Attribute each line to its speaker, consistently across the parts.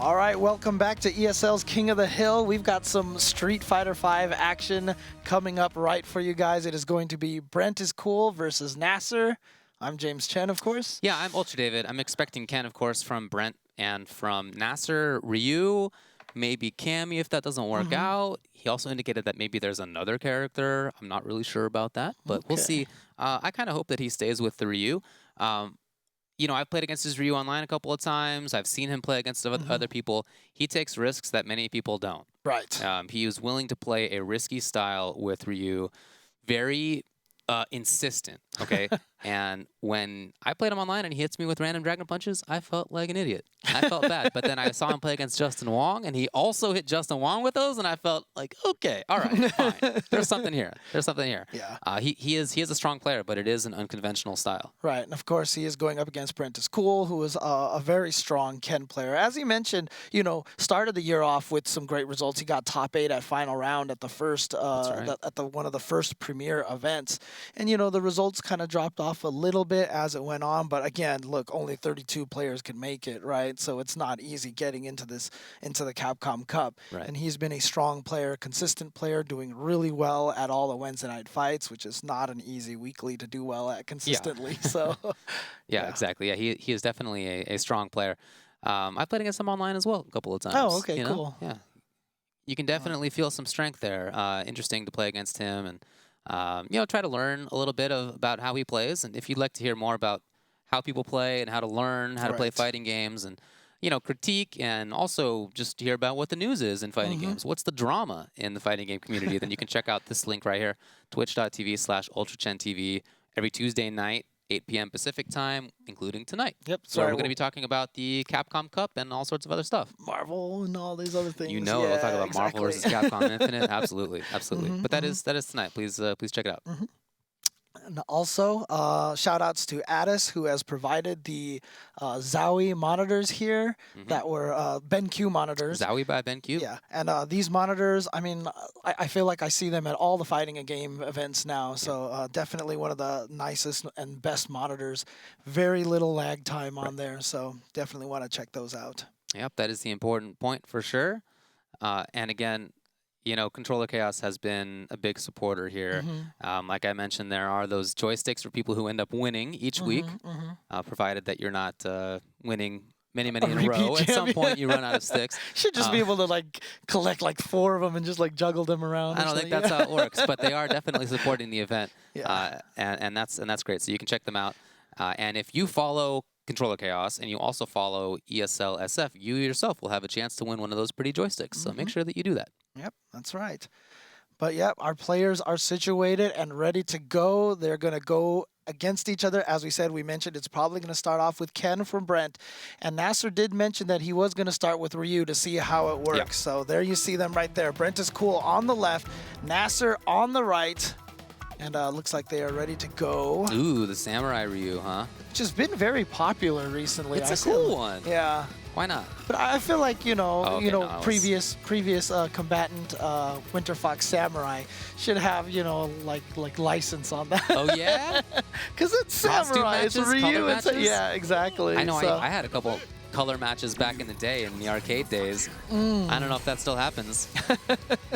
Speaker 1: All right, welcome back to ESL's King of the Hill. We've got some Street Fighter V action coming up right for you guys. It is going to be Brentt is Cool versus Nacer. I'm James Chen, of course.
Speaker 2: Yeah, I'm Ultra David. I'm expecting Ken, of course, from Brentt and from Nacer, Ryu, maybe Cammy if that doesn't work out. He also indicated that maybe there's another character. I'm not really sure about that, but we'll see. I kind of hope that he stays with the Ryu. You know, I've played against his Ryu online a couple of times. I've seen him play against other people. He takes risks that many people don't.
Speaker 1: Right.
Speaker 2: He was willing to play a risky style with Ryu, very insistent, okay? And when I played him online and he hits me with random dragon punches, I felt like an idiot. I felt bad. But then I saw him play against Justin Wong, and he also hit Justin Wong with those, and I felt like, okay, all right, fine. There's something here. There's something here.
Speaker 1: Yeah.
Speaker 2: He is a strong player, but it is an unconventional style.
Speaker 1: Right, and of course he is going up against Brentt is Cool, who is a very strong Ken player. As he mentioned, you know, started the year off with some great results. He got top 8 at final round at the first, one of the first premier events, and you know the results kind of dropped off a little bit as it went on. But again, look, only 32 players can make it, right? So it's not easy getting into the Capcom Cup.
Speaker 2: Right.
Speaker 1: And he's been a strong player, consistent player, doing really well at all the Wednesday night fights, which is not an easy weekly to do well at consistently.
Speaker 2: Yeah.
Speaker 1: So
Speaker 2: yeah, exactly. Yeah, he is definitely a strong player. I played against him online as well a couple of times.
Speaker 1: Oh, okay,
Speaker 2: you know?
Speaker 1: Cool.
Speaker 2: Yeah, you can definitely feel some strength there. Interesting to play against him, and you know, try to learn a little bit about how he plays. And if you'd like to hear more about how people play and how to learn how to play fighting games, and you know, critique, and also just hear about what the news is in fighting games, what's the drama in the fighting game community, then you can check out this link right here, twitch.tv/UltraChenTV, every Tuesday night, 8 p.m. Pacific time, including tonight.
Speaker 1: Yep.
Speaker 2: So we're going to be talking about the Capcom Cup and all sorts of other stuff.
Speaker 1: Marvel and all these other things.
Speaker 2: You know,
Speaker 1: yeah,
Speaker 2: we'll talk about
Speaker 1: exactly.
Speaker 2: Marvel versus Capcom Infinite. Absolutely, absolutely. But that is tonight. Please check it out.
Speaker 1: And also, shout-outs to Addis, who has provided the Zowie monitors here that were BenQ monitors.
Speaker 2: Zowie by BenQ?
Speaker 1: Yeah, and these monitors, I mean, I feel like I see them at all the fighting game events now, so definitely one of the nicest and best monitors. Very little lag time on there, so definitely want to check those out.
Speaker 2: Yep, that is the important point for sure. And again, you know, Controller Chaos has been a big supporter here. Like I mentioned, there are those joysticks for people who end up winning each week, provided that you're not winning many in a row. At some point, you run out of sticks.
Speaker 1: Should just be able to like collect like 4 of them and just like juggle them around.
Speaker 2: I don't think that's how it works, but they are definitely supporting the event,
Speaker 1: Yeah.
Speaker 2: and that's great. So you can check them out. And if you follow Controller Chaos and you also follow ESL SF, you yourself will have a chance to win one of those pretty joysticks. So make sure that you do that.
Speaker 1: Yep, that's right. But yep, our players are situated and ready to go. They're going to go against each other. As we said, we mentioned it's probably going to start off with Ken from Brentt. And Nacer did mention that he was going to start with Ryu to see how it works. Yep. So there you see them right there. Brentt is Cool on the left, Nacer on the right. And looks like they are ready to go.
Speaker 2: Ooh, the Samurai Ryu, huh?
Speaker 1: Which has been very popular recently.
Speaker 2: It's a cool one.
Speaker 1: Yeah.
Speaker 2: Why not?
Speaker 1: But I feel like, you know, previous combatant Winter Fox Samurai should have, you know, like license on that.
Speaker 2: Oh yeah?
Speaker 1: Because it's Samurai, it's Ryu, yeah, exactly.
Speaker 2: I know.
Speaker 1: So.
Speaker 2: I had a couple color matches back in the day in the arcade days. I don't know if that still happens.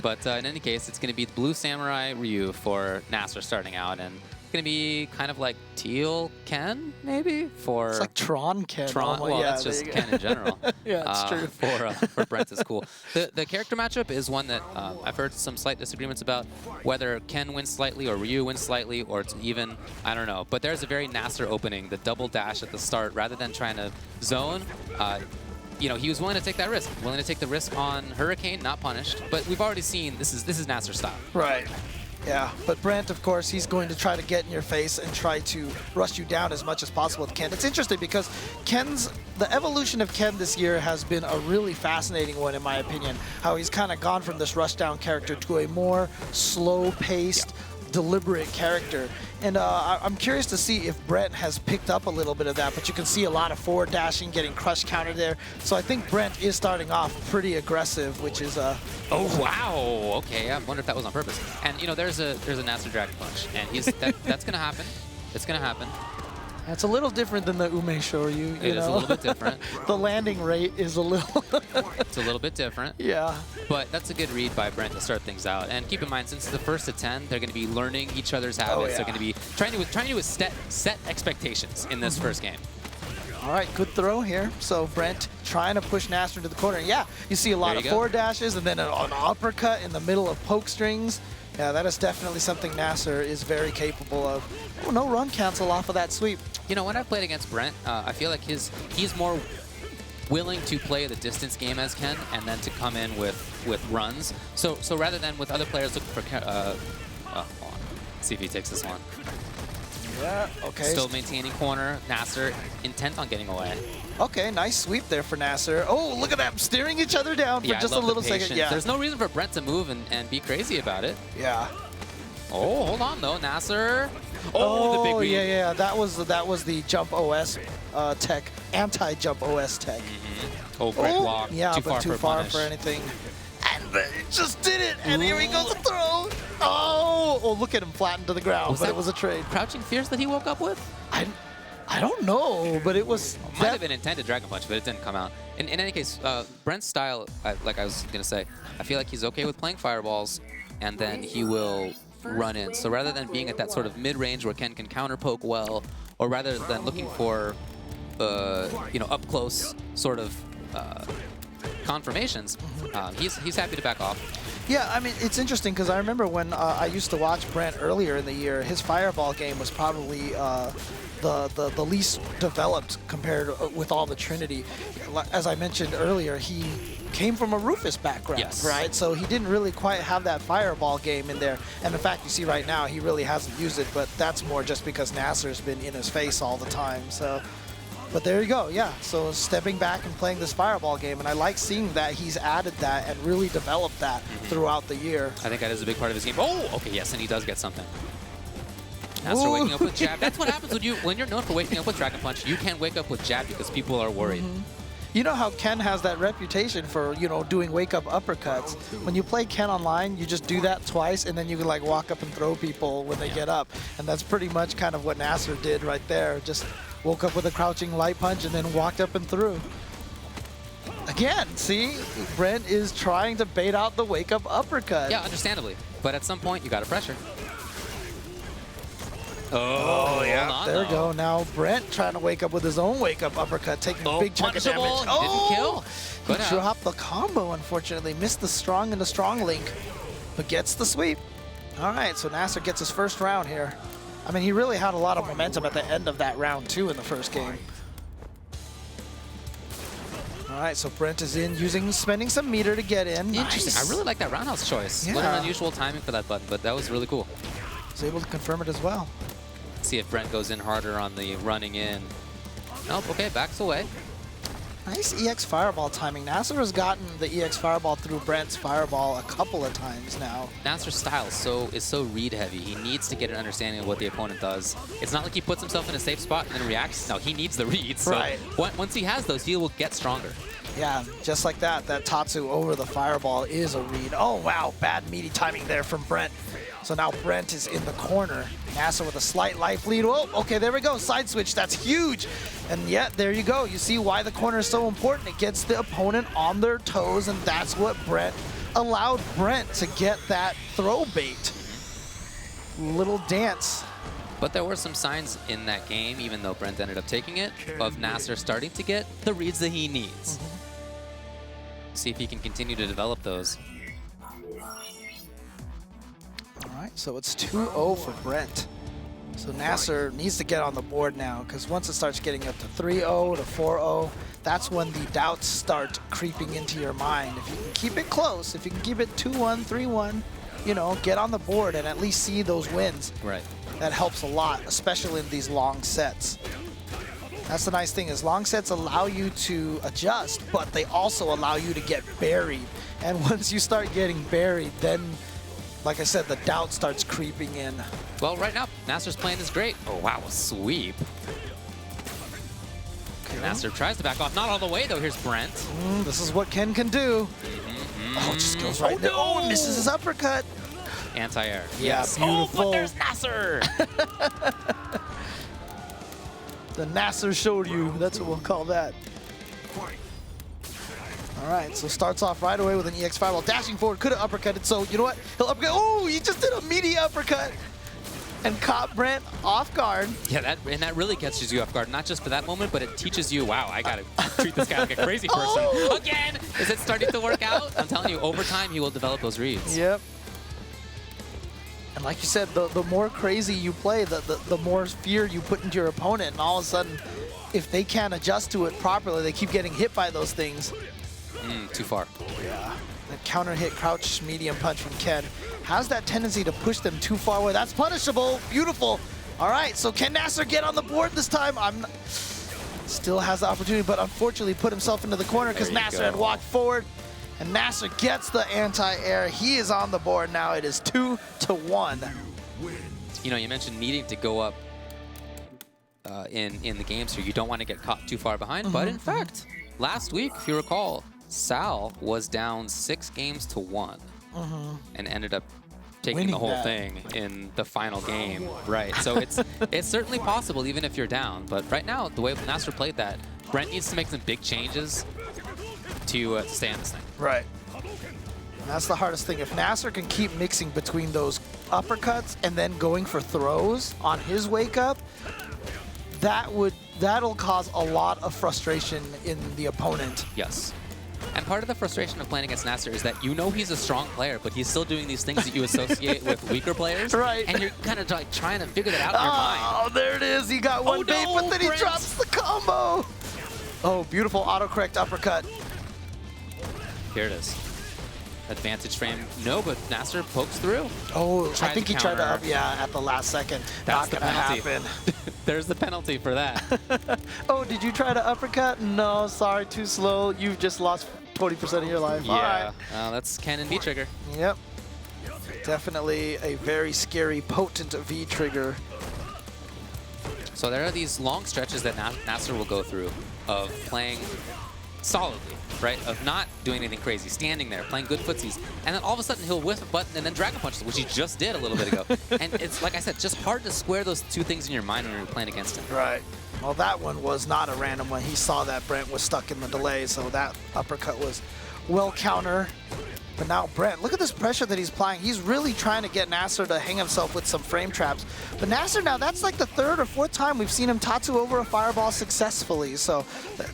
Speaker 2: But in any case, it's going to be the Blue Samurai Ryu for Nacer starting out, and it's going to be kind of like Teal Ken, maybe? For
Speaker 1: it's like Tron Ken.
Speaker 2: Tron, well,
Speaker 1: yeah,
Speaker 2: that's just Ken in general.
Speaker 1: Yeah, it's true.
Speaker 2: For Brentt is Cool. The character matchup is one that I've heard some slight disagreements about, whether Ken wins slightly or Ryu wins slightly, or it's even. I don't know. But there's a very Nacer opening, the double dash at the start, rather than trying to zone. You know, he was willing to take that risk, willing to take the risk on Hurricane, not punished. But we've already seen this is Nacer style.
Speaker 1: Right. Yeah, but Brentt, of course, he's going to try to get in your face and try to rush you down as much as possible with Ken. It's interesting because the evolution of Ken this year has been a really fascinating one, in my opinion. How he's kind of gone from this rush down character to a more slow-paced, deliberate character. And I'm curious to see if Brentt has picked up a little bit of that, but you can see a lot of forward dashing, getting crush counter there. So I think Brentt is starting off pretty aggressive, which is
Speaker 2: Oh wow! Okay, I wonder if that was on purpose. And you know, there's a Nacer Dragon Punch, and that's gonna happen. It's gonna happen.
Speaker 1: That's a little different than the Ume Shoryu.
Speaker 2: It is a little bit different.
Speaker 1: The landing rate is a little...
Speaker 2: It's a little bit different.
Speaker 1: Yeah.
Speaker 2: But that's a good read by Brentt to start things out. And keep in mind, since the first to 10, they're going to be learning each other's habits. They're going to be trying to set expectations in this first game.
Speaker 1: All right, good throw here. So Brentt trying to push Nacer into the corner. Yeah, you see a lot of forward dashes and then an uppercut in the middle of poke strings. Yeah, that is definitely something Nacer is very capable of. Oh, no run cancel off of that sweep.
Speaker 2: You know, when I've played against Brentt, I feel like he's more willing to play the distance game as Ken and then to come in with runs. So rather than with other players looking for... hold on. See if he takes this one.
Speaker 1: Yeah, okay.
Speaker 2: Still maintaining corner. Nacer intent on getting away.
Speaker 1: Okay, nice sweep there for Nacer. Oh, look at them steering each other down for just a little second. Yeah.
Speaker 2: There's no reason for Brentt to move and be crazy about it.
Speaker 1: Yeah.
Speaker 2: Oh, hold on though, Nacer. Oh, the big read.
Speaker 1: Yeah. That was the jump OS tech, anti-jump OS tech.
Speaker 2: Oh, Brentt block.
Speaker 1: Yeah,
Speaker 2: too
Speaker 1: too far for anything. And it just did it. And here he goes to throw. Oh, look at him flattened to the ground. But it was a trade.
Speaker 2: Crouching Fierce that he woke up with?
Speaker 1: I don't know, but it was...
Speaker 2: Might have been intended Dragon Punch, but it didn't come out. In any case, Brentt's style, like I was going to say, I feel like he's okay with playing fireballs, and then he will run in. So rather than being at that sort of mid-range where Ken can counter poke well, or rather than looking for, up close sort of confirmations, he's happy to back off.
Speaker 1: Yeah, I mean, it's interesting because I remember when I used to watch Brentt earlier in the year, his fireball game was probably the least developed compared with all the Trinity. As I mentioned earlier, he came from a Rufus background, right? So he didn't really quite have that fireball game in there. And in fact, you see right now, he really hasn't used it, but that's more just because Nacer's been in his face all the time. So, but there you go, yeah. So stepping back and playing this fireball game, and I like seeing that he's added that and really developed that throughout the year.
Speaker 2: I think that is a big part of his game. Oh, okay, yes, and he does get something. Nacer waking up with jab. That's what happens when you're known for waking up with Dragon Punch. You can't wake up with jab because people are worried.
Speaker 1: You know how Ken has that reputation for, doing wake-up uppercuts. When you play Ken online, you just do that twice, and then you can, like, walk up and throw people when they get up. And that's pretty much kind of what Nacer did right there. Just woke up with a crouching light punch and then walked up and threw. Again, see? Brentt is trying to bait out the wake-up uppercut.
Speaker 2: Yeah, understandably. But at some point, you got to pressure.
Speaker 1: Oh, yeah. There we go. Now Brentt trying to wake up with his own wake-up uppercut, taking a big chunk of damage.
Speaker 2: Didn't kill.
Speaker 1: He dropped the combo, unfortunately. Missed the strong and the strong link, but gets the sweep. All right, so Nacer gets his first round here. I mean, he really had a lot of momentum at the end of that round, too, in the first game. All right, so Brentt is in, spending some meter to get in.
Speaker 2: Interesting.
Speaker 1: Nice.
Speaker 2: I really like that roundhouse choice.
Speaker 1: Yeah.
Speaker 2: What an unusual timing for that button, but that was really cool.
Speaker 1: Was able to confirm it as well.
Speaker 2: See if Brentt goes in harder on the running in. Nope, okay, backs away.
Speaker 1: Nice EX Fireball timing. Nacer has gotten the EX Fireball through Brentt's Fireball a couple of times now.
Speaker 2: Nacer's style is so read heavy. He needs to get an understanding of what the opponent does. It's not like he puts himself in a safe spot and then reacts. No, he needs the reads. So once he has those, he will get stronger. Yeah, just like that. That Tatsu over the Fireball is a read. Oh, wow. Bad meaty timing there from Brentt. So now Brentt is in the corner. Nacer with a slight life lead. Oh, okay, there we go. Side switch. That's huge. And yet, there you go. You see why the corner is so important. It gets the opponent on their toes, and that's what allowed Brentt to get that throw bait. Little dance. But there were some signs in that game, even though Brentt ended up taking it, of Nacer starting to get the reads that he needs. See if he can continue to develop those. All right, so it's 2-0 for Brentt. So Nacer needs to get on the board now, because once it starts getting up to 3-0 to 4-0, that's when the doubts start creeping into your mind. If you can keep it close, if you can keep it 2-1, 3-1, you know, get on the board and at least see those wins. Right. That helps a lot, especially in these long sets. That's the nice thing, is long sets allow you to adjust, but they also allow you to get buried. And once you start getting buried, then, like I said, the doubt starts creeping in. Well, right now, Nacer's plan is great. Oh, wow, a sweep. Okay. Nacer tries to back off. Not all the way, though. Here's Brentt. This is what Ken can do. Oh, it just goes right there. Oh, misses his uppercut. Anti-air. Yeah, yes. Beautiful. Oh, but there's Nacer.
Speaker 1: The Nacer showed you. That's what we'll call that. All right, so starts off right away with an EX fireball. Dashing forward, could have uppercutted. So you know what? He'll uppercut. Oh, he just did a meaty uppercut and caught Brentt off guard.
Speaker 2: Yeah, that really catches you off guard. Not just for that moment, but it teaches you, wow, I got to treat this guy like a crazy person.
Speaker 1: Oh!
Speaker 2: Again! Is it starting to work out? I'm telling you, over time, he will develop those reads.
Speaker 1: Yep. And like you said, the more crazy you play, the more fear you put into your opponent. And all of a sudden, if they can't adjust to it properly, they keep getting hit by those things.
Speaker 2: Too far.
Speaker 1: Yeah. That counter hit crouch medium punch from Ken has that tendency to push them too far away. That's punishable. Beautiful. All right, so can Nacer get on the board this time? Still has the opportunity, but unfortunately put himself into the corner because Nacer had walked forward. And Nacer gets the anti-air. He is on the board now. It is 2-1.
Speaker 2: You know, you mentioned needing to go up in the game, so you don't want to get caught too far behind. But in fact, last week, if you recall, Sal was down 6 games to 1 and ended up taking
Speaker 1: Winning
Speaker 2: the whole
Speaker 1: that.
Speaker 2: thing in the final game. Right. So it's certainly possible even if you're down. But right now, the way Nacer played that, Brentt needs to make some big changes to stay on this thing.
Speaker 1: Right. And that's the hardest thing. If Nacer can keep mixing between those uppercuts and then going for throws on his wake up, that'll cause a lot of frustration in the opponent.
Speaker 2: Yes. And part of the frustration of playing against Nacer is that you know he's a strong player, but he's still doing these things that you associate with weaker players.
Speaker 1: Right.
Speaker 2: And you're kind of like trying to figure that out in your mind.
Speaker 1: Oh, there it is. He got one bait, but then he
Speaker 2: Brentt.
Speaker 1: drops the combo. Oh, beautiful autocorrect uppercut.
Speaker 2: Here it is. Advantage frame. No, but Nacer pokes through.
Speaker 1: Oh, I think
Speaker 2: to
Speaker 1: he tried to
Speaker 2: counter.
Speaker 1: at the last second.
Speaker 2: That's
Speaker 1: Not
Speaker 2: the
Speaker 1: gonna
Speaker 2: penalty.
Speaker 1: happen.
Speaker 2: There's the penalty for that.
Speaker 1: Oh, did you try to uppercut? No, sorry, too slow. You've just lost 20% of your life. All
Speaker 2: Yeah.
Speaker 1: right.
Speaker 2: That's cannon V trigger.
Speaker 1: Yep. Definitely a very scary, potent V trigger.
Speaker 2: So there are these long stretches that Nacer will go through of playing solidly, right? Of not doing anything crazy, standing there, playing good footsies, and then all of a sudden he'll whiff a button and then Dragon Punches, which he just did a little bit ago. And it's, like I said, just hard to square those two things in your mind when you're playing against him.
Speaker 1: Right. Well, that one was not a random one. He saw that Brentt was stuck in the delay, so that uppercut was well counter. But now Brentt, look at this pressure that he's applying. He's really trying to get Nacer to hang himself with some frame traps. But Nacer now, that's like the 3rd or 4th time we've seen him Tatsu over a fireball successfully. So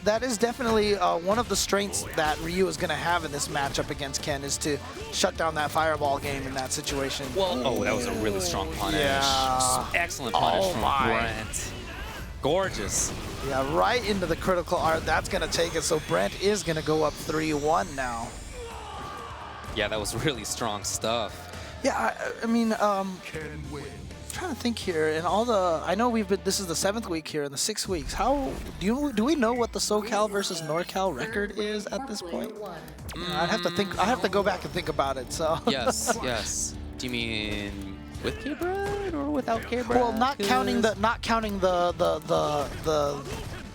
Speaker 1: that is definitely one of the strengths that Ryu is going to have in this matchup against Ken, is to shut down that fireball game in that situation.
Speaker 2: Well, oh, that was a really strong punish.
Speaker 1: Yeah.
Speaker 2: Excellent punish from
Speaker 1: my.
Speaker 2: Brentt. Gorgeous.
Speaker 1: Yeah, right into the critical art. That's going to take it. So Brentt is going to go up 3-1 now.
Speaker 2: Yeah, that was really strong stuff.
Speaker 1: Yeah, I mean, I'm trying to think here, and all the, I know this is the 7th week here in the 6 weeks. How do we know what the SoCal versus NorCal record is at this point? I'd have to think. I have to go back and think about it. So
Speaker 2: Yes, yes. Do you mean with K-Bread or without K-Bread?
Speaker 1: well, not counting the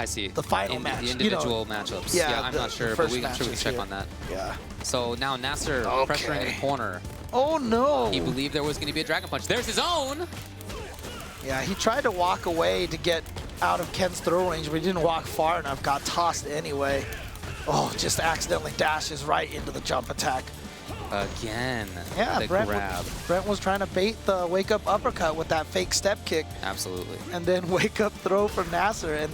Speaker 2: I see.
Speaker 1: the final match,
Speaker 2: The
Speaker 1: you know.
Speaker 2: individual matchups.
Speaker 1: Yeah,
Speaker 2: I'm
Speaker 1: the-
Speaker 2: not sure,
Speaker 1: the
Speaker 2: but
Speaker 1: first
Speaker 2: we can
Speaker 1: matches
Speaker 2: check
Speaker 1: here.
Speaker 2: on that.
Speaker 1: Yeah.
Speaker 2: So now Nacer pressuring the corner.
Speaker 1: Oh no.
Speaker 2: He believed there was going to be a Dragon Punch. There's his own!
Speaker 1: Yeah, he tried to walk away to get out of Ken's throw range, but he didn't walk far enough. Got tossed anyway. Oh, just accidentally dashes right into the jump attack.
Speaker 2: Again.
Speaker 1: Yeah,
Speaker 2: the grab.
Speaker 1: Brentt was trying to bait the wake-up uppercut with that fake step kick.
Speaker 2: Absolutely.
Speaker 1: And then wake-up throw from Nacer. And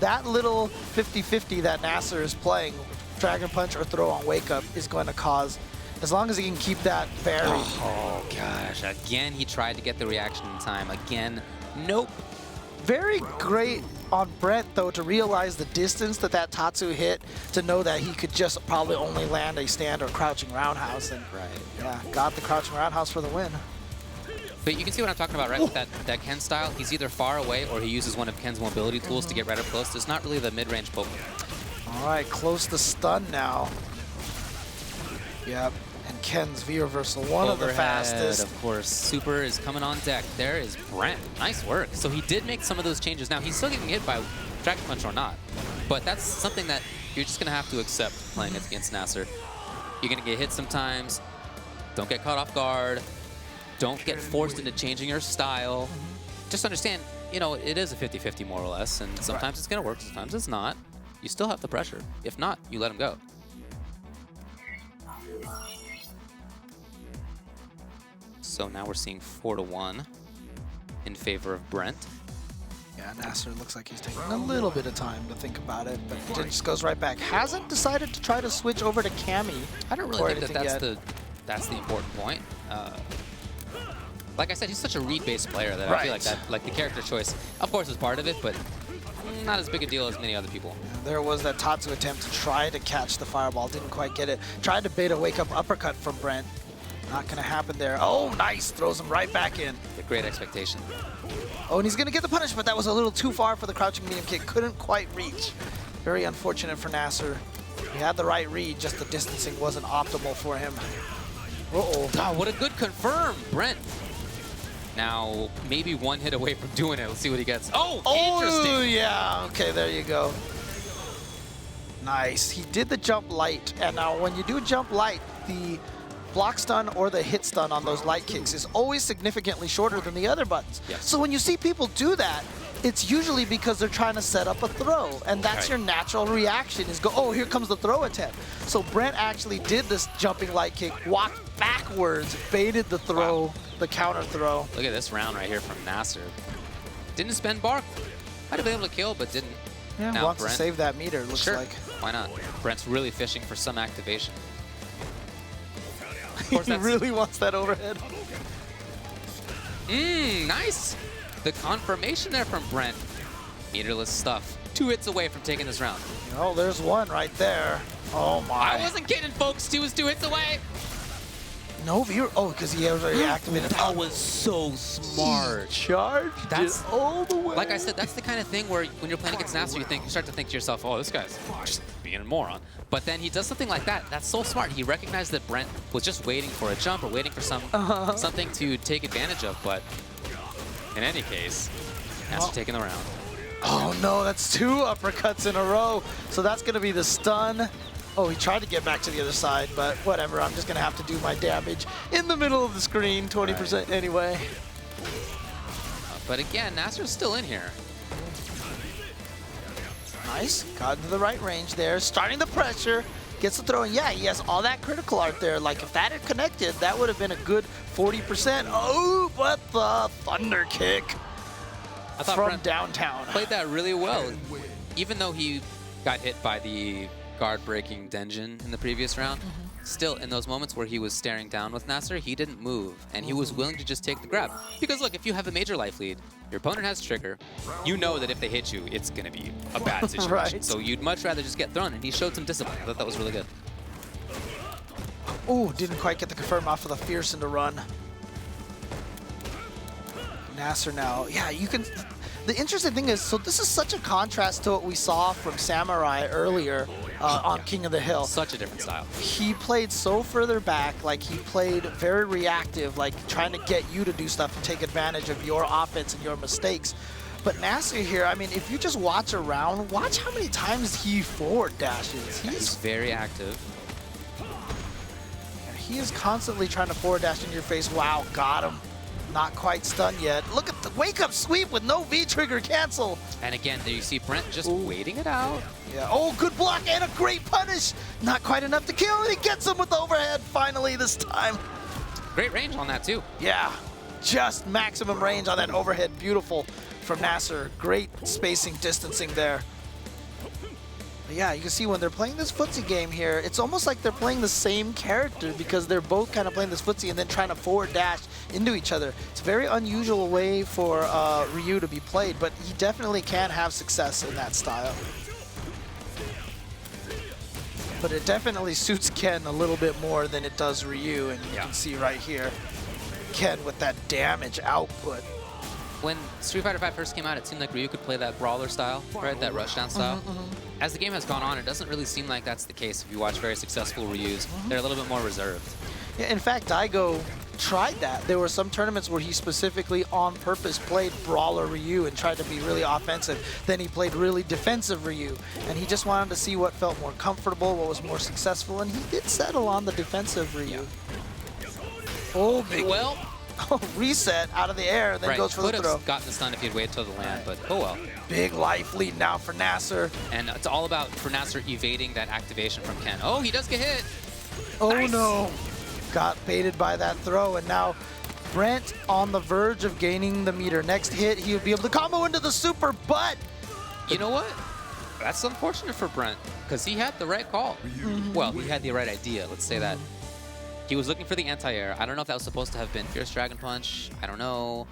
Speaker 1: that little 50-50 that Nacer is playing, Dragon Punch or throw on wake-up, is going to cause, as long as he can keep that buried.
Speaker 2: Oh, gosh. Again, he tried to get the reaction in time. Again, nope.
Speaker 1: Very great on Brentt, though, to realize the distance that Tatsu hit, to know that he could just probably only land a stand or crouching roundhouse. And
Speaker 2: Right.
Speaker 1: yeah, got the crouching roundhouse for the win.
Speaker 2: But you can see what I'm talking about, right? With that Ken style, he's either far away or he uses one of Ken's mobility tools to get right up close. It's not really the mid-range poke.
Speaker 1: All right, close to stun now. Yep, and Ken's V reversal, one of the
Speaker 2: Overhead,
Speaker 1: fastest.
Speaker 2: of course. Super is coming on deck. There is Brentt. Nice work. So he did make some of those changes. Now, he's still getting hit by Dragon Punch or not. But that's something that you're just going to have to accept playing against Nacer. You're going to get hit sometimes. Don't get caught off guard. Don't get forced into changing your style. Just understand, you know, it is a 50-50 more or less, and sometimes it's going to work, sometimes it's not. You still have the pressure. If not, you let him go. So now we're seeing 4-1 in favor of Brentt.
Speaker 1: Yeah, Nacer looks like he's taking a little bit of time to think about it, but he just goes right back. Hasn't decided to try to switch over to Cammy.
Speaker 2: I don't really think that's the important point. Like I said, he's such a read-based player that I feel like the character choice, of course, is part of it, but not as big a deal as many other people.
Speaker 1: There was that Tatsu attempt to try to catch the fireball, didn't quite get it. Tried to bait a wake-up uppercut from Brentt. Not gonna happen there. Oh, nice, throws him right back in.
Speaker 2: A great expectation.
Speaker 1: Oh, and he's gonna get the punish, but that was a little too far for the crouching medium kick. Couldn't quite reach. Very unfortunate for Nacer. He had the right read, just the distancing wasn't optimal for him. Uh-oh.
Speaker 2: Oh, what a good confirm, Brentt. Now, maybe one hit away from doing it. Let's see what he gets. Oh, interesting.
Speaker 1: Oh, yeah. Okay, there you go. Nice. He did the jump light, and now when you do jump light, the block stun or the hit stun on those light kicks is always significantly shorter than the other buttons.
Speaker 2: Yes.
Speaker 1: So when you see people do that, it's usually because they're trying to set up a throw, and that's your natural reaction is go, oh, here comes the throw attempt. So Brentt actually did this jumping light kick, walked backwards, baited the throw, the counter throw.
Speaker 2: Look at this round right here from Nacer. Didn't spend bark. Might have been able to kill, but didn't.
Speaker 1: Yeah,
Speaker 2: now
Speaker 1: wants
Speaker 2: Brentt,
Speaker 1: to save that meter, looks
Speaker 2: sure,
Speaker 1: like.
Speaker 2: Why not? Brent's really fishing for some activation.
Speaker 1: He really wants that overhead.
Speaker 2: Nice. The confirmation there from Brentt. Meterless stuff. 2 hits away from taking this round.
Speaker 1: Oh, there's one right there. Oh my.
Speaker 2: I wasn't kidding, folks. 2 hits away.
Speaker 1: No viewer. Oh, because he already activated.
Speaker 2: That was so smart.
Speaker 1: Charged
Speaker 2: That's
Speaker 1: all the way.
Speaker 2: Like I said, that's the kind of thing where when you're playing against Nacer, you start to think to yourself, oh, this guy's just being a moron. But then he does something like that. That's so smart. He recognized that Brentt was just waiting for a jump or waiting for something to take advantage of. But in any case, Nacer taking the round.
Speaker 1: Oh no, that's 2 uppercuts in a row. So that's going to be the stun. Oh, he tried to get back to the other side, but whatever. I'm just going to have to do my damage in the middle of the screen, 20% anyway.
Speaker 2: But again, Nacer's still in here.
Speaker 1: Nice. Got into the right range there. Starting the pressure. Gets the throw. And yeah, he has all that critical art there. Like, if that had connected, that would have been a good 40%. Oh, but the thunder kick
Speaker 2: I thought
Speaker 1: from
Speaker 2: Brentt
Speaker 1: downtown.
Speaker 2: played that really well. Even though he got hit by the guard-breaking Denjin in the previous round, still, in those moments where he was staring down with Nacer, he didn't move, and he was willing to just take the grab. Because look, if you have a major life lead, your opponent has trigger, you know that if they hit you, it's going to be a bad situation.
Speaker 1: Right.
Speaker 2: So you'd much rather just get thrown, and he showed some discipline. I thought that was really good.
Speaker 1: Oh, didn't quite get the confirm off of the Fearsome to run. Nacer now. Yeah, you can... The interesting thing is, so this is such a contrast to what we saw from Samurai earlier on King of the Hill.
Speaker 2: Such a different style.
Speaker 1: He played so further back, like he played very reactive, like trying to get you to do stuff and take advantage of your offense and your mistakes. But Nacer here, I mean, if you just watch around, watch how many times he forward dashes.
Speaker 2: He's very active.
Speaker 1: He is constantly trying to forward dash in your face. Wow, got him. Not quite stunned yet. Look at the wake-up sweep with no V-trigger cancel.
Speaker 2: And again, there you see Brentt just waiting it out.
Speaker 1: Yeah. Oh, good block and a great punish. Not quite enough to kill, and he gets him with the overhead finally this time.
Speaker 2: Great range on that, too.
Speaker 1: Yeah, just maximum range on that overhead. Beautiful from Nacer. Great spacing, distancing there. But yeah, you can see when they're playing this footsie game here, it's almost like they're playing the same character because they're both kind of playing this footsie and then trying to forward dash into each other. It's a very unusual way for Ryu to be played, but he definitely can have success in that style. But it definitely suits Ken a little bit more than it does Ryu, and you can see right here, Ken with that damage output.
Speaker 2: When Street Fighter V first came out, it seemed like Ryu could play that brawler style, right? That rushdown style. As the game has gone on, it doesn't really seem like that's the case. If you watch very successful Ryus, they're a little bit more reserved. Yeah,
Speaker 1: in fact, Daigo tried that. There were some tournaments where he specifically on purpose played brawler Ryu and tried to be really offensive. Then he played really defensive Ryu, and he just wanted to see what felt more comfortable, what was more successful, and he did settle on the defensive Ryu. Oh, big.
Speaker 2: Well,
Speaker 1: reset out of the air, then goes for the throw.
Speaker 2: Could have gotten the stun if he'd waited till the land, but oh well.
Speaker 1: Big life lead now for Nacer.
Speaker 2: And it's all about, for Nacer, evading that activation from Ken. Oh, he does get hit.
Speaker 1: Oh
Speaker 2: Nice.
Speaker 1: no. Got baited by that throw, and now Brentt on the verge of gaining the meter. Next hit, he would be able to combo into the super, but...
Speaker 2: You know what? That's unfortunate for Brentt, because he had the right call. Well, he had the right idea, let's say that. He was looking for the anti-air. I don't know if that was supposed to have been Fierce Dragon Punch. I don't know.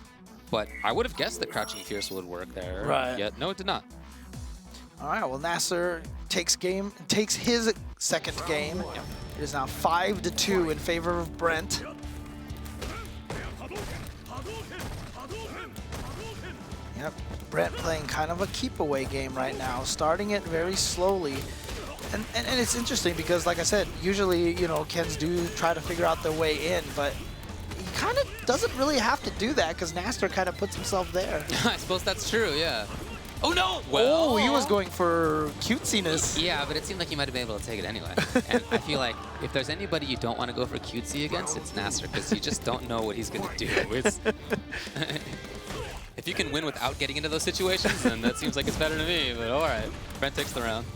Speaker 2: But I would have guessed that Crouching Fierce would work there.
Speaker 1: Right.
Speaker 2: Yet, no, it did not.
Speaker 1: All right, well, Nacer takes his second game.
Speaker 2: Yep.
Speaker 1: It is now 5-2 in favor of Brentt. Yep, Brentt playing kind of a keep-away game right now, starting it very slowly. And it's interesting because, like I said, usually, you know, Kens do try to figure out their way in, but he kind of doesn't really have to do that because Nacer kind of puts himself there.
Speaker 2: I suppose that's true, yeah. Oh, no!
Speaker 1: Well, he was going for cutesiness.
Speaker 2: Yeah, but it seemed like he might have been able to take it anyway. And I feel like if there's anybody you don't want to go for cutesy against, it's Nacer, because you just don't know what he's going to do. It's if you can win without getting into those situations, then that seems like it's better to me, but all right. Brentt takes the round.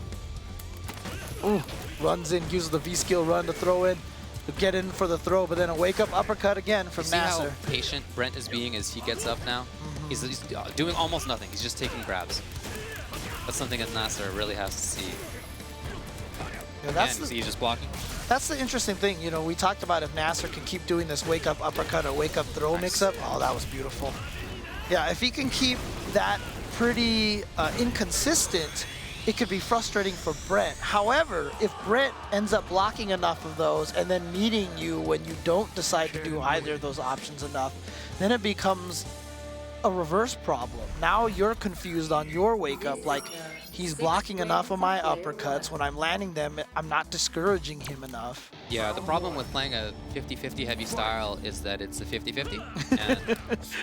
Speaker 1: Ooh, runs in, uses the V-skill run to throw in, to get in for the throw, but then a wake-up uppercut again from
Speaker 2: See
Speaker 1: Nacer.
Speaker 2: how patient Brentt is being as he gets up now? He's doing almost nothing. He's just taking grabs. That's something that Nacer really has to see.
Speaker 1: Yeah,
Speaker 2: He's just blocking.
Speaker 1: That's the interesting thing. You know, we talked about if Nacer can keep doing this wake-up uppercut or wake-up throw mix-up. Oh, that was beautiful. Yeah, if he can keep that pretty inconsistent, it could be frustrating for Brentt. However, if Brentt ends up blocking enough of those and then meeting you when you don't decide to do either of those options enough, then it becomes a reverse problem. Now you're confused on your wake up, like he's blocking enough of my uppercuts. When I'm landing them, I'm not discouraging him enough.
Speaker 2: Yeah, the problem with playing a 50-50 heavy style is that it's a 50-50.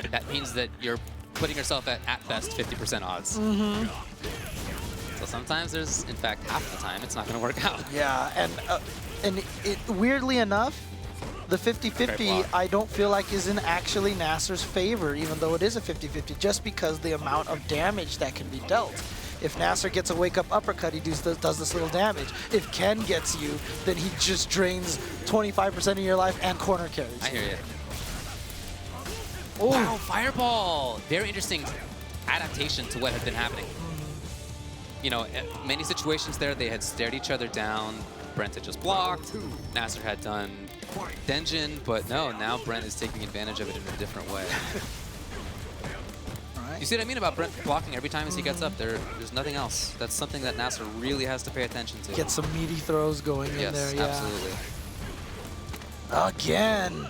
Speaker 2: And that means that you're putting yourself at best 50% odds. So sometimes there's, in fact, half the time it's not going to work out.
Speaker 1: Yeah, and weirdly enough, the 50-50 I don't feel like is in actually Nacer's favor, even though it is a 50-50, just because the amount of damage that can be dealt. If Nacer gets a wake-up uppercut, he does this little damage. If Ken gets you, then he just drains 25% of your life and corner carries.
Speaker 2: I hear you.
Speaker 1: Oh.
Speaker 2: Wow, fireball! Very interesting adaptation to what had been happening. You know, in many situations there, they had stared each other down. Brentt had just blocked. Nacer had done Denjin, but no, now Brentt is taking advantage of it in a different way. You see what I mean about Brentt blocking every time as he gets up? There's nothing else. That's something that Nacer really has to pay attention to.
Speaker 1: Get some meaty throws going in there, yeah.
Speaker 2: Absolutely.
Speaker 1: Again.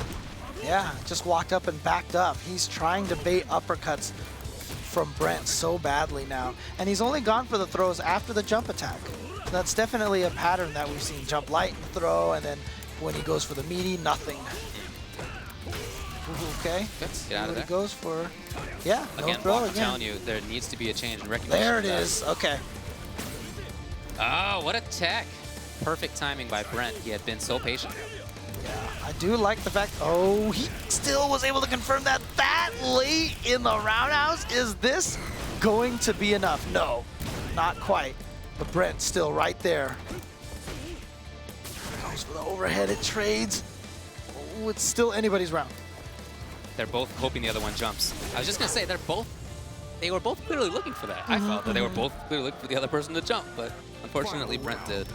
Speaker 1: Yeah, just walked up and backed up. He's trying to bait uppercuts from Brentt so badly now. And he's only gone for the throws after the jump attack. That's definitely a pattern that we've seen. Jump light and throw, and then when he goes for the meaty, nothing. Okay.
Speaker 2: Get out of there.
Speaker 1: He goes for, yeah,
Speaker 2: Again,
Speaker 1: no throw
Speaker 2: I'm
Speaker 1: again.
Speaker 2: telling you, there needs to be a change in recognition.
Speaker 1: There it is. Okay.
Speaker 2: Oh, what a tech. Perfect timing by Brentt. He had been so patient.
Speaker 1: Yeah, I do like the fact, oh, he still was able to confirm that late in the roundhouse. Is this going to be enough? No, not quite. But Brentt still right there. Goes for the overhead, it trades. Oh, it's still anybody's round.
Speaker 2: They're both hoping the other one jumps. I was just going to say, they were both clearly looking for that. I felt that they were both clearly looking for the other person to jump, but unfortunately Brentt did.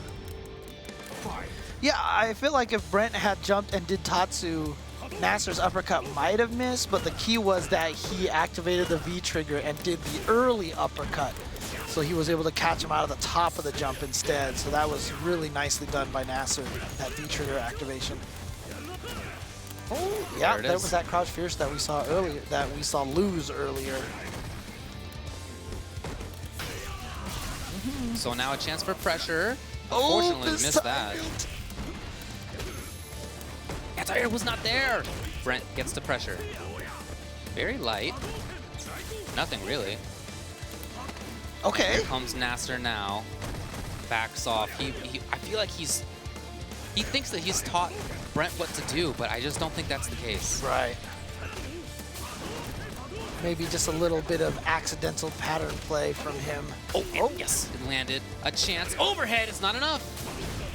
Speaker 1: Yeah, I feel like if Brentt had jumped and did Tatsu, Nacer's uppercut might have missed, but the key was that he activated the V trigger and did the early uppercut. So he was able to catch him out of the top of the jump instead. So that was really nicely done by Nacer, that V trigger activation. Oh, yeah, there was that crouch fierce that we saw earlier, that we saw lose earlier.
Speaker 2: So now a chance for pressure.
Speaker 1: Oh,
Speaker 2: Unfortunately, missed that. Anti-air was not there. Brentt gets the pressure. Very light. Nothing really.
Speaker 1: Okay.
Speaker 2: Here comes Nacer now. Backs off. I feel like he thinks that he's taught Brentt what to do, but I just don't think that's the case.
Speaker 1: Right. maybe just a little bit of accidental pattern play from him.
Speaker 2: Oh, yes, it landed. A chance. Overhead is not enough.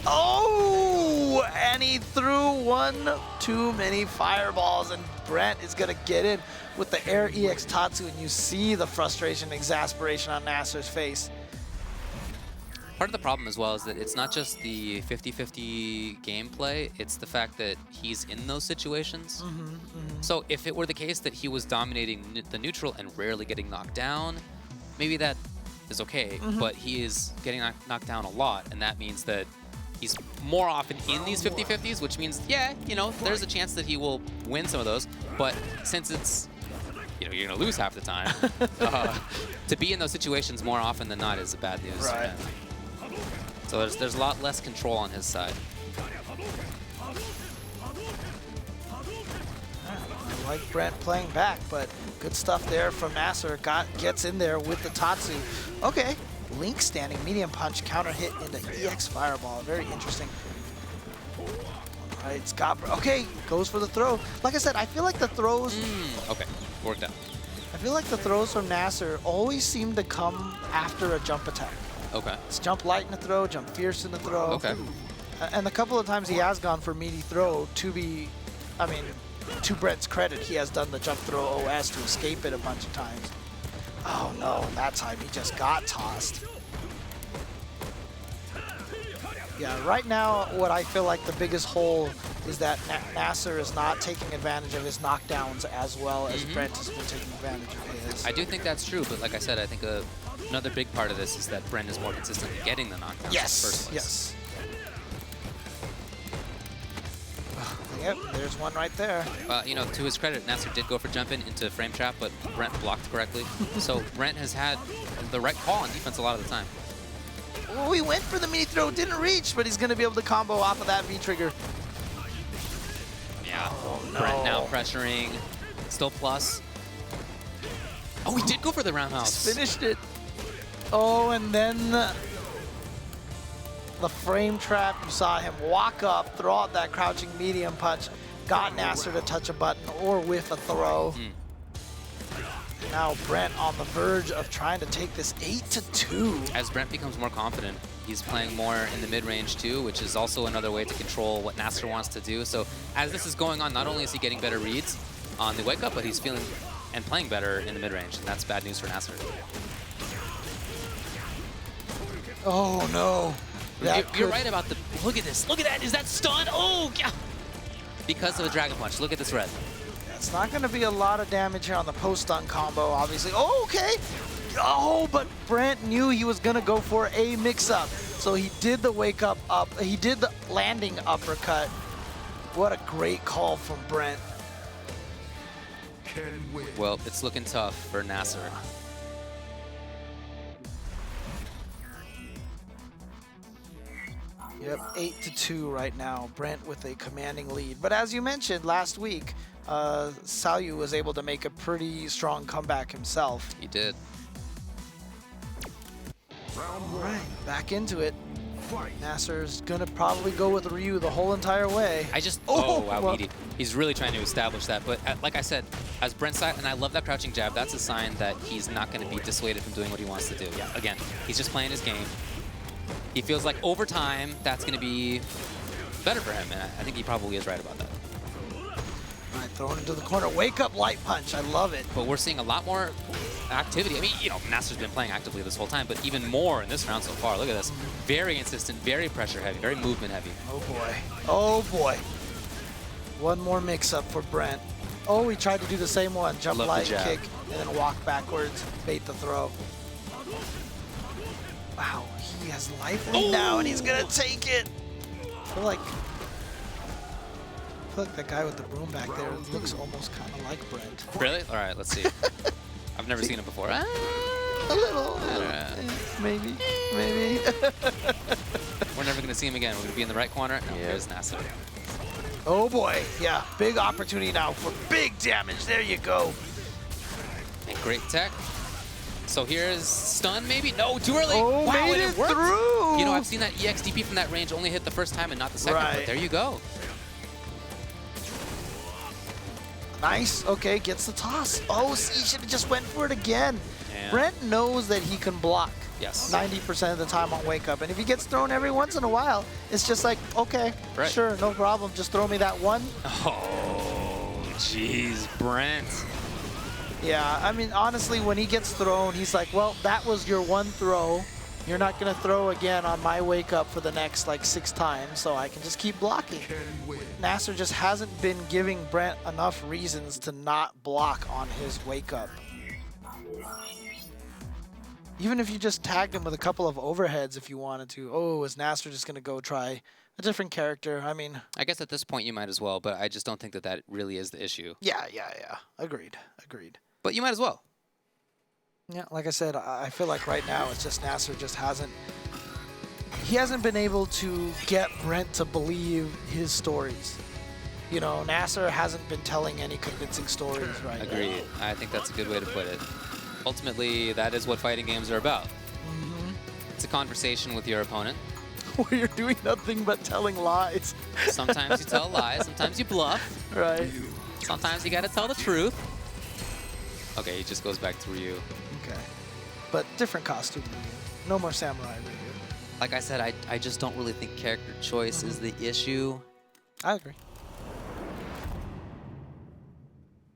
Speaker 1: Oh, and he threw one too many fireballs, and Brentt is gonna get in with the Air EX Tatsu, and you see the frustration, exasperation on Nacer's face.
Speaker 2: Part of the problem as well is that it's not just the 50-50 gameplay, it's the fact that he's in those situations. So if it were the case that he was dominating the neutral and rarely getting knocked down, maybe that is okay, but he is getting knocked down a lot, and that means that he's more often in these 50-50s, which means, yeah, you know, there's a chance that he will win some of those, but since it's, you know, you're gonna lose half the time, to be in those situations more often than not is bad news for him. So there's a lot less control on his side.
Speaker 1: I like Brentt playing back, but good stuff there from Nacer. Gets in there with the Tatsu. Okay, Link standing, medium punch, counter hit into EX Fireball. Very interesting. All right, Scott. Okay, goes for the throw. Like I said, I feel like the throws.
Speaker 2: Okay, worked out.
Speaker 1: I feel like the throws from Nacer always seem to come after a jump attack.
Speaker 2: Okay.
Speaker 1: It's jump light in the throw, jump fierce in the throw.
Speaker 2: Okay.
Speaker 1: And a couple of times he has gone for meaty throw to Brentt's credit, he has done the jump throw OS to escape it a bunch of times. Oh no, that time he just got tossed. Yeah, right now what I feel like the biggest hole is that Nacer is not taking advantage of his knockdowns as well as Brentt has been taking advantage of his.
Speaker 2: I do think that's true, but like I said, I think another big part of this is that Brentt is more consistently getting the knockdowns in the first place.
Speaker 1: Yes. Yep, there's one right there.
Speaker 2: You know, to his credit, Nacer did go for jump in into frame trap, but Brentt blocked correctly. So Brentt has had the right call on defense a lot of the time.
Speaker 1: Oh, he went for the mini throw, didn't reach, but he's going to be able to combo off of that V-trigger.
Speaker 2: Yeah,
Speaker 1: oh, no.
Speaker 2: Brentt now pressuring, still plus. Oh, he did go for the roundhouse.
Speaker 1: Just finished it. Oh, and then the frame trap, you saw him walk up, throw out that crouching medium punch, got Nacer to touch a button or whiff a throw. Now Brentt on the verge of trying to take this 8-2.
Speaker 2: As Brentt becomes more confident, he's playing more in the mid-range too, which is also another way to control what Nacer wants to do. So as this is going on, not only is he getting better reads on the wake up, but he's feeling and playing better in the mid-range, and that's bad news for Nacer.
Speaker 1: Oh no.
Speaker 2: You're right about the, look at this, look at that, is that stun? Oh, yeah. Because of the Dragon Punch, look at this red.
Speaker 1: It's not going to be a lot of damage here on the post-stun combo, obviously. Oh, okay. Oh, but Brentt knew he was going to go for a mix-up. So he did the wake-up up. He did the landing uppercut. What a great call from Brentt.
Speaker 2: Well, it's looking tough for Nacer.
Speaker 1: Yep, 8-2 right now. Brentt with a commanding lead. But as you mentioned last week, Salyu was able to make a pretty strong comeback himself.
Speaker 2: He did.
Speaker 1: All right, back into it. Nacer's gonna probably go with Ryu the whole entire way.
Speaker 2: Oh, wow, well, he's really trying to establish that. But like I said, as Brentt's side, and I love that crouching jab, that's a sign that he's not gonna be dissuaded from doing what he wants to do. Yeah. Again, he's just playing his game. He feels like over time, that's gonna be better for him, and I think he probably is right about that.
Speaker 1: All right, thrown into the corner, wake up light punch, I love it.
Speaker 2: But we're seeing a lot more activity. I mean, you know, Nacer's been playing actively this whole time, but even more in this round so far. Look at this. Very insistent, very pressure heavy, very movement heavy.
Speaker 1: Oh boy, oh boy. One more mix up for Brentt. Oh, he tried to do the same one, jump light, kick, and then walk backwards, bait the throw. Wow, he has life lead now, and he's gonna take it. I feel like that guy with the broom back there looks almost kind of like Brentt.
Speaker 2: Really? All right, let's see. I've never seen him before.
Speaker 1: A little. Maybe.
Speaker 2: We're never gonna see him again. We're gonna be in the right corner. No, there's Nacer.
Speaker 1: Oh boy, yeah, big opportunity now for big damage. There you go.
Speaker 2: And great tech. So here's stun, maybe? No, too early.
Speaker 1: Oh,
Speaker 2: wow,
Speaker 1: made it through.
Speaker 2: You know, I've seen that EXDP from that range only hit the first time and not the second, but there you go.
Speaker 1: Nice. Okay, gets the toss. Oh, see, he should have just went for it again.
Speaker 2: Yeah.
Speaker 1: Brentt knows that he can block.
Speaker 2: Yes.
Speaker 1: 90% of the time on wake up. And if he gets thrown every once in a while, it's just like, okay,
Speaker 2: right.
Speaker 1: Sure, no problem. Just throw me that one.
Speaker 2: Oh, jeez, Brentt.
Speaker 1: Yeah, I mean, honestly, when he gets thrown, he's like, well, that was your one throw. You're not going to throw again on my wake up for the next, like, 6 times, so I can just keep blocking. Nacer just hasn't been giving Brentt enough reasons to not block on his wake up. Even if you just tagged him with a couple of overheads if you wanted to. Oh, is Nacer just going to go try a different character? I mean...
Speaker 2: I guess at this point you might as well, but I just don't think that that really is the issue.
Speaker 1: Yeah. Agreed.
Speaker 2: But you might as well.
Speaker 1: Yeah, like I said, I feel like right now it's just Nacer just hasn't... He hasn't been able to get Brentt to believe his stories. You know, Nacer hasn't been telling any convincing stories right now.
Speaker 2: Agreed. I think that's a good way to put it. Ultimately, that is what fighting games are about. It's a conversation with your opponent.
Speaker 1: Where you're doing nothing but telling lies.
Speaker 2: Sometimes you tell lies, sometimes you bluff.
Speaker 1: Right.
Speaker 2: Sometimes you gotta tell the truth. Okay, he just goes back to Ryu.
Speaker 1: Okay. But different costume Ryu. No more samurai Ryu.
Speaker 2: Like I said, I just don't really think character choice is the issue.
Speaker 1: I agree.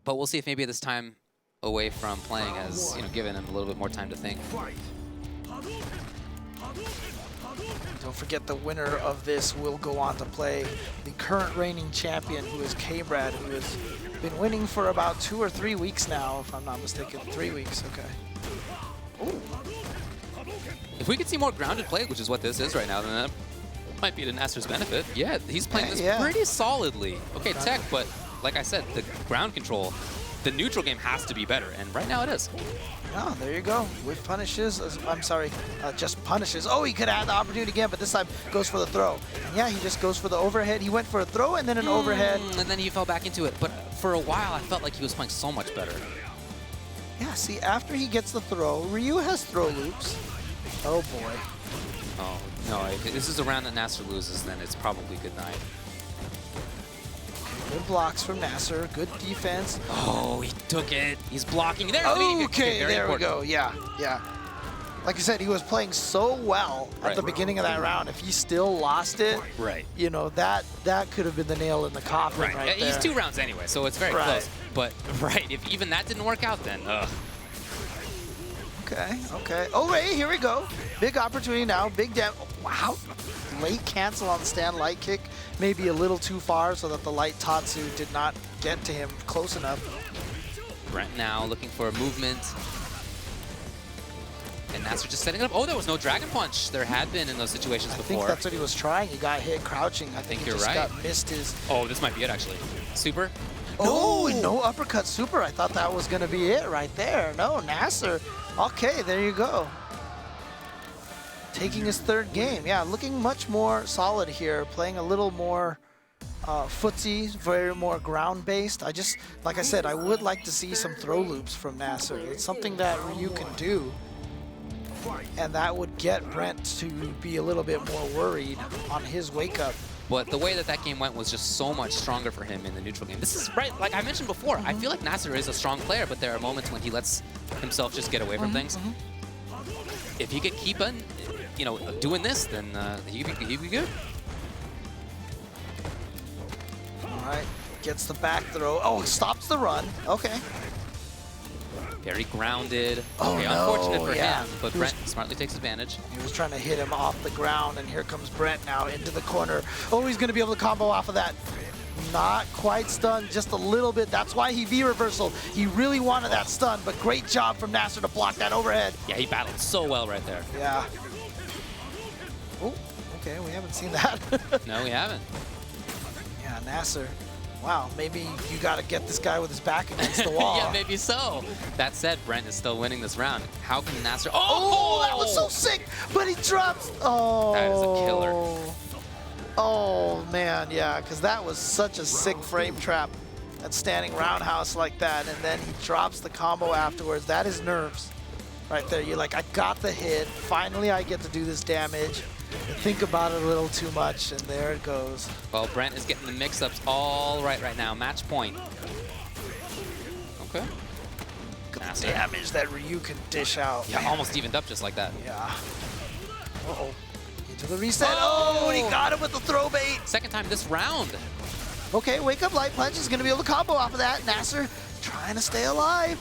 Speaker 2: But we'll see if maybe this time away from playing has, you know, given him a little bit more time to think.
Speaker 1: Don't forget the winner of this will go on to play the current reigning champion, who is K-Brad, who has been winning for about 2 or 3 weeks now, if I'm not mistaken. 3 weeks, okay. Ooh.
Speaker 2: If we could see more grounded play, which is what this is right now, then that might be to Nacer's benefit. Yeah, he's playing this pretty solidly. Okay, tech, but like I said, the ground control, the neutral game has to be better, and right now it is.
Speaker 1: Oh, there you go. With punishes, I'm sorry, just punishes. Oh, he could have had the opportunity again, but this time goes for the throw. And yeah, he just goes for the overhead. He went for a throw and then an overhead.
Speaker 2: And then he fell back into it. But for a while, I felt like he was playing so much better.
Speaker 1: Yeah, see, after he gets the throw, Ryu has throw loops. Oh, boy.
Speaker 2: Oh, no, if this is a round that Nacer loses, then it's probably good night.
Speaker 1: Good blocks from Nacer. Good defense.
Speaker 2: Oh, he took it. He's blocking. There's
Speaker 1: okay, there we go. Yeah. Like I said, he was playing so well at the beginning of that round. If he still lost it, you know, that could have been the nail in the coffin right there.
Speaker 2: He's 2 rounds anyway, so it's very close. But, if even that didn't work out, then,
Speaker 1: Okay. Oh, wait, here we go. Big opportunity now. Big damage. Oh, wow. Late cancel on the stand light kick. Maybe a little too far so that the light Tatsu did not get to him close enough.
Speaker 2: Brentt now looking for a movement. And Nacer just setting it up. Oh, there was no Dragon Punch. There had been in those situations before.
Speaker 1: I think that's what he was trying. He got hit crouching. I think
Speaker 2: you're
Speaker 1: he just
Speaker 2: right.
Speaker 1: got missed his...
Speaker 2: Oh, this might be it, actually. Super?
Speaker 1: Oh, no uppercut super. I thought that was going to be it right there. No, Nacer. Okay, there you go. Taking his 3rd game. Yeah, looking much more solid here. Playing a little more footsie, very more ground-based. I just, like I said, I would like to see some throw loops from Nacer. It's something that Ryu can do. And that would get Brentt to be a little bit more worried on his wake-up.
Speaker 2: But the way that game went was just so much stronger for him in the neutral game. This is right, like I mentioned before, I feel like Nacer is a strong player, but there are moments when he lets himself just get away from things. If he could keep on, you know, doing this, then he'd be good.
Speaker 1: All right, gets the back throw. Oh, stops the run. Okay.
Speaker 2: Very grounded.
Speaker 1: Oh,
Speaker 2: okay,
Speaker 1: no,
Speaker 2: unfortunate for him, but Brentt smartly takes advantage.
Speaker 1: He was trying to hit him off the ground, and here comes Brentt now into the corner. Oh, he's going to be able to combo off of that. Not quite stunned, just a little bit. That's why he V-reversal. He really wanted that stun, but great job from Nacer to block that overhead.
Speaker 2: Yeah, he battled so well right there.
Speaker 1: Yeah. Oh, okay, we haven't seen that.
Speaker 2: No, we haven't.
Speaker 1: Yeah, Nacer. Wow, maybe you got to get this guy with his back against the wall.
Speaker 2: Yeah, maybe so. That said, Brentt is still winning this round. How can Nacer...
Speaker 1: Oh, that was so sick, but he drops... Oh.
Speaker 2: That is a killer.
Speaker 1: Oh, man, yeah, because that was such a sick frame trap. That standing roundhouse like that, and then he drops the combo afterwards. That is nerves right there. You're like, I got the hit. Finally, I get to do this damage. Think about it a little too much, and there it goes.
Speaker 2: Well, Brentt is getting the mix-ups all right now. Match point. Okay.
Speaker 1: Look at the
Speaker 2: Nacer.
Speaker 1: damage that Ryu can dish out.
Speaker 2: Yeah,
Speaker 1: man.
Speaker 2: almost evened up just like that.
Speaker 1: Yeah. Uh-oh. Into the reset. Oh, and he got him with the throw bait.
Speaker 2: Second time this round.
Speaker 1: Okay, wake up light punch. He's going to be able to combo off of that. Nacer trying to stay alive.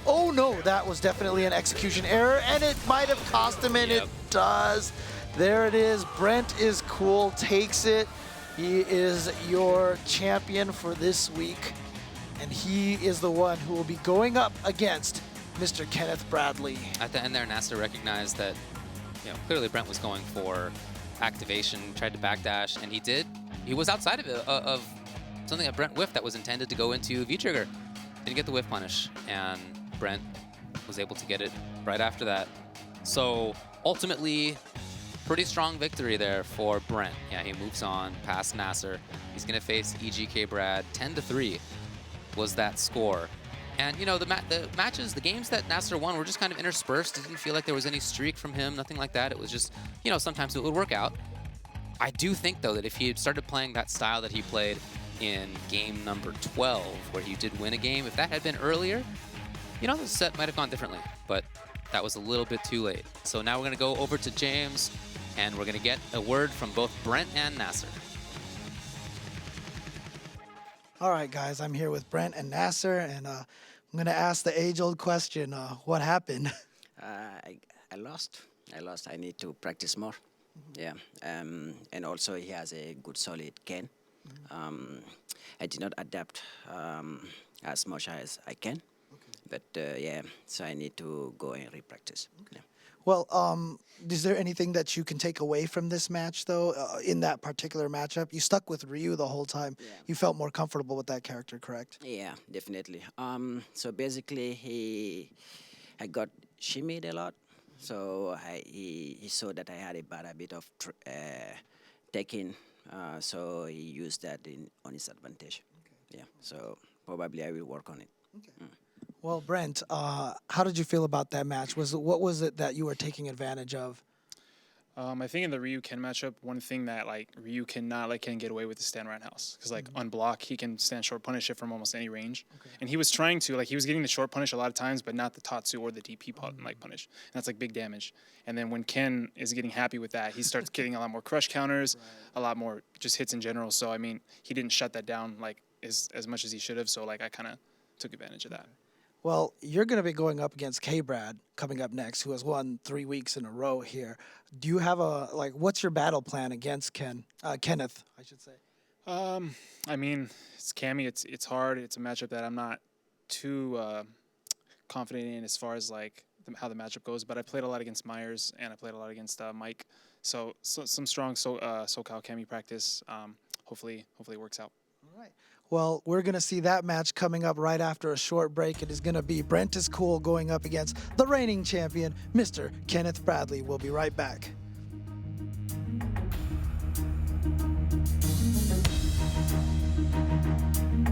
Speaker 1: Oh no, that was definitely an execution error, and it might have cost him, and
Speaker 2: Yep.
Speaker 1: it does. There it is. Brentt is cool, takes it. He is your champion for this week, and he is the one who will be going up against Mr. Kenneth Bradley.
Speaker 2: At the end there, Nacer recognized that, clearly Brentt was going for activation, tried to backdash, and he did. He was outside of it, of something that Brentt whiffed that was intended to go into V-trigger. Didn't get the whiff punish, and Brentt was able to get it right after that. So ultimately, pretty strong victory there for Brentt. Yeah, he moves on past Nacer. He's going to face EGK Brad. 10-3 was that score. And, the matches, the games that Nacer won were just kind of interspersed. It didn't feel like there was any streak from him, nothing like that. It was just, sometimes it would work out. I do think, though, that if he had started playing that style that he played in game number 12, where he did win a game, if that had been earlier, the set might have gone differently. But that was a little bit too late. So now we're going to go over to James, and we're going to get a word from both Brentt and Nacer.
Speaker 1: All right, guys, I'm here with Brentt and Nacer, and I'm going to ask the age-old question, what happened?
Speaker 3: I lost. I need to practice more. Yeah. And also he has a good solid Ken. I did not adapt as much as I can. But yeah, so I need to go and repractice. Yeah.
Speaker 1: Well, is there anything that you can take away from this match, though, in that particular matchup? You stuck with Ryu the whole time.
Speaker 3: Yeah.
Speaker 1: You felt more comfortable with that character, correct?
Speaker 3: Yeah, definitely. So basically, I got shimmied a lot. So he saw that I had a bit of taking. So he used that on his advantage. Okay. Yeah. So probably I will work on it.
Speaker 1: Okay. Well, Brentt, how did you feel about that match? What was it that you were taking advantage of?
Speaker 4: I think in the Ryu-Ken matchup, one thing that Ryu cannot let Ken get away with is stand roundhouse. Because on block, he can stand short punish it from almost any range. Okay. And he was trying to, he was getting the short punish a lot of times, but not the Tatsu or the DP punish. And that's big damage. And then when Ken is getting happy with that, he starts getting a lot more crush counters, a lot more just hits in general. So, I mean, he didn't shut that down as much as he should have. So, I kind of took advantage of that.
Speaker 1: Well, you're going to be going up against K-Brad coming up next, who has won 3 weeks in a row here. Do you have what's your battle plan against Kenneth, I should say?
Speaker 4: I mean, it's Cammy. It's hard. It's a matchup that I'm not too confident in as far as how the matchup goes. But I played a lot against Myers and I played a lot against Mike. So some strong SoCal Cammy practice. Hopefully it works out.
Speaker 1: All right. Well, we're going to see that match coming up right after a short break. It is going to be Brentt is Cool going up against the reigning champion, Mr. Kenneth Bradley. We'll be right back.